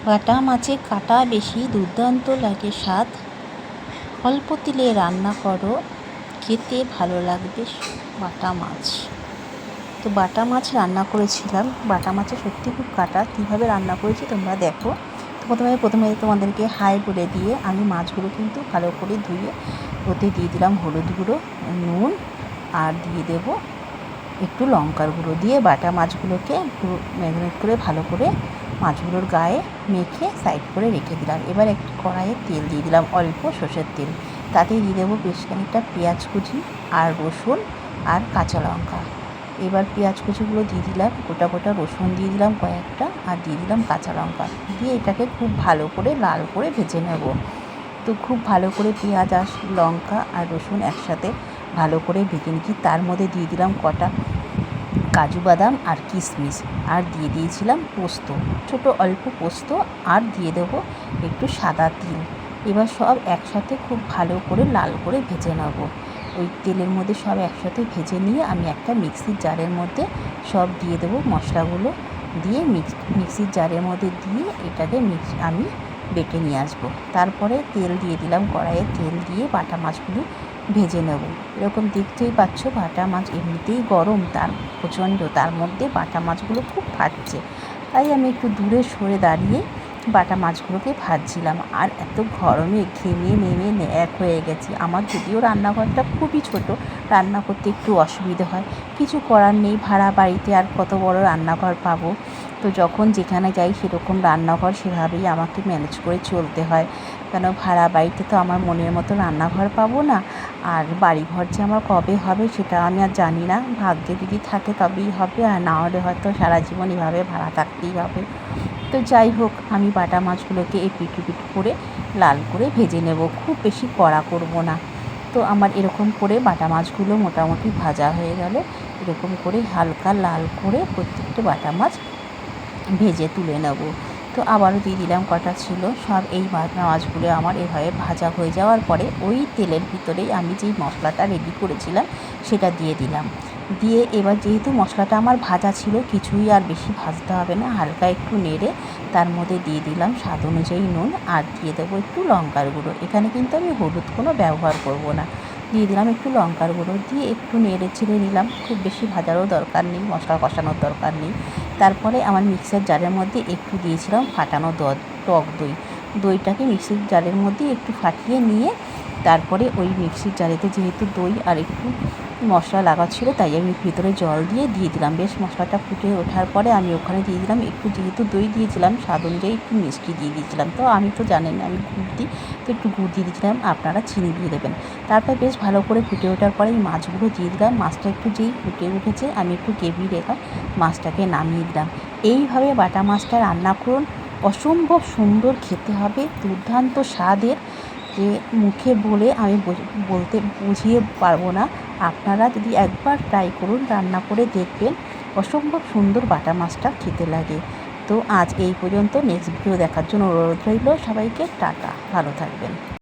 বাটা মাছে কাটা বেশি, দুর্দান্ত লাগে স্বাদ। অল্প তেলে রান্না করো, খেতে ভালো লাগবে বাটা মাছ। তো বাটা মাছ রান্না করেছিলাম। বাটা মাছে সত্যি খুব কাটা। কীভাবে রান্না করেছি তোমরা দেখো। তো প্রথমে তোমাদেরকে হাই বলে দিয়ে আমি মাছগুলো কিন্তু ভালো করে ধুয়ে ওতে দিয়ে দিলাম হলুদ গুঁড়ো, নুন, আর দিয়ে দেবো একটু লঙ্কার গুঁড়ো দিয়ে বাটা মাছগুলোকে পুরো ম্যারিনেট করে ভালো করে মাছগুলোর গায়ে মেখে সাইড করে রেখে দিলাম। এবার একটু কড়াইয়ে তেল দিয়ে দিলাম, অল্প সর্ষের তেল। তাতে দিয়ে দেবো বেশ খানিকটা পেঁয়াজ কুচি আর রসুন আর কাঁচা লঙ্কা। এবার পেঁয়াজ কুচিগুলো দিয়ে দিলাম, গোটা রসুন দিয়ে দিলাম কয়েকটা, আর দিয়ে দিলাম কাঁচা লঙ্কা দিয়ে এটাকে খুব ভালো করে লাল করে ভেজে নেব। তো খুব ভালো করে পেঁয়াজ আর লঙ্কা আর রসুন একসাথে ভালো করে ভেজে নিচ্ছি। তার মধ্যে দিয়ে দিলাম কটা কাজু বাদাম আর কিশমিশ, আর দিয়ে দিয়েছিলাম পোস্ত, ছোটো অল্প পোস্ত, আর দিয়ে দেবো একটু সাদা তিল। এবার সব একসাথে খুব ভালো করে লাল করে ভেজে নেব। ওই তেলের মধ্যে সব একসাথে ভেজে নিয়ে আমি একটা মিক্সির জারের মধ্যে সব দিয়ে দেবো মশলাগুলো দিয়ে মিক্সির জারের মধ্যে দিয়ে এটাকে আমি বেটে নিয়ে আসবো। তারপরে তেল দিয়ে দিলাম, কড়াইয়ে তেল দিয়ে বাটা মাছগুলো ভেজে নেব। এরকম দেখতেই পাচ্ছ বাটা মাছ এমনিতেই গরম, তার প্রচণ্ড, তার মধ্যে বাটা মাছগুলো খুব ফাটছে। তাই আমি একটু দূরে সরে দাঁড়িয়ে বাটা মাছগুলোকে ভাজছিলাম। আর এত গরমে ঘেমে নেমে এক হয়ে গেছি। আমার যদিও রান্নাঘরটা খুবই ছোট, রান্না করতে একটু অসুবিধে হয়, কিছু করার নেই, ভাড়া বাড়িতে আর কত বড় রান্নাঘর পাবো। তো যখন যেখানে যাই সেরকম রান্নাঘর সেভাবেই আমাকে ম্যানেজ করে চলতে হয়। কেন ভাড়া বাড়িতে তো আমার মনের মতো রান্নাঘর পাবো না। আর বাড়িঘর যে আমার কবে হবে সেটা আমি আর জানি না। ভাগ্যে যদি থাকে তবেই হবে, আর না হলে হয়তো সারা জীবন এভাবে ভাড়া থাকতেই হবে। তো যাই হোক, আমি বাটা মাছগুলোকে এপিট ওপিট করে লাল করে ভেজে নেব, খুব বেশি কড়া করব না। তো আমার এরকম করে বাটা মাছগুলো মোটামুটি ভাজা হয়ে গেল। এরকম করে হালকা লাল করে প্রত্যেকটা বাটা মাছ ভেজে তুলে নেব। তো আবারও দিয়ে দিলাম কটা ছিল সব। এই বাটা মাছগুলো আমার এভাবে ভাজা হয়ে যাওয়ার পরে ওই তেলের ভিতরেই আমি যেই মশলাটা রেডি করেছিলাম সেটা দিয়ে দিলাম। দিয়ে এবার যেহেতু মশলাটা আমার ভাজা ছিল, কিছুই আর বেশি ভাজতে হবে না, হালকা একটু নেড়ে তার মধ্যে দিয়ে দিলাম স্বাদ অনুযায়ী নুন, আর দিয়ে দেবো একটু লঙ্কার গুঁড়ো। এখানে কিন্তু আমি হলুদ কোনো ব্যবহার করব না। দিয়ে দিলাম একটু লঙ্কার গুঁড়ো, দিয়ে একটু নেড়ে ছেড়ে নিলাম। খুব বেশি ভাজারও দরকার নেই, মশলা কষানোর দরকার নেই। তারপরে আমার মিক্সার জারের মধ্যে একটু দিয়েছিলাম ফাটানো টক দই। দইটাকে মিক্সির জারের মধ্যে একটু ফাটিয়ে নিয়ে তারপরে ওই মিক্সির জারেতে যেহেতু দই আর একটু মশলা লাগা ছিল তাই আমি ভিতরে জল দিয়ে দিলাম। বেশ মশলাটা ফুটে ওঠার পরে আমি ওখানে দিয়ে দিলাম একটু, যেহেতু দই দিয়েছিলাম স্বাদ অনুযায়ী একটু মিষ্টি দিয়ে দিয়েছিলাম। তো আমি তো জানেন আমি গুড় দিই, তো একটু গুড় দিয়ে দিয়েছিলাম, আপনারা চিনি দিয়ে দেবেন। তারপর বেশ ভালো করে ফুটে ওঠার পরে এই মাছগুলো দিয়ে দিলাম। মাছটা একটু যেই ফুটে উঠেছে আমি একটু গ্রেভি রেখে মাছটাকে নামিয়ে দিলাম। এইভাবে বাটা মাছটা রান্না করুন, অসম্ভব সুন্দর খেতে হবে, দুর্দান্ত স্বাদের, যে মুখে বলে আমি বলতে বুঝিয়ে পারবো না। আপনারা যদি একবার ট্রাই করুন, রান্না করে দেখবেন, অসম্ভব সুন্দর বাটা মাছটা খেতে লাগে। তো আজ এই পর্যন্ত, নেক্সট ভিডিও দেখার জন্য অনুরোধ রইল। সবাইকে টাটা, ভালো থাকবেন।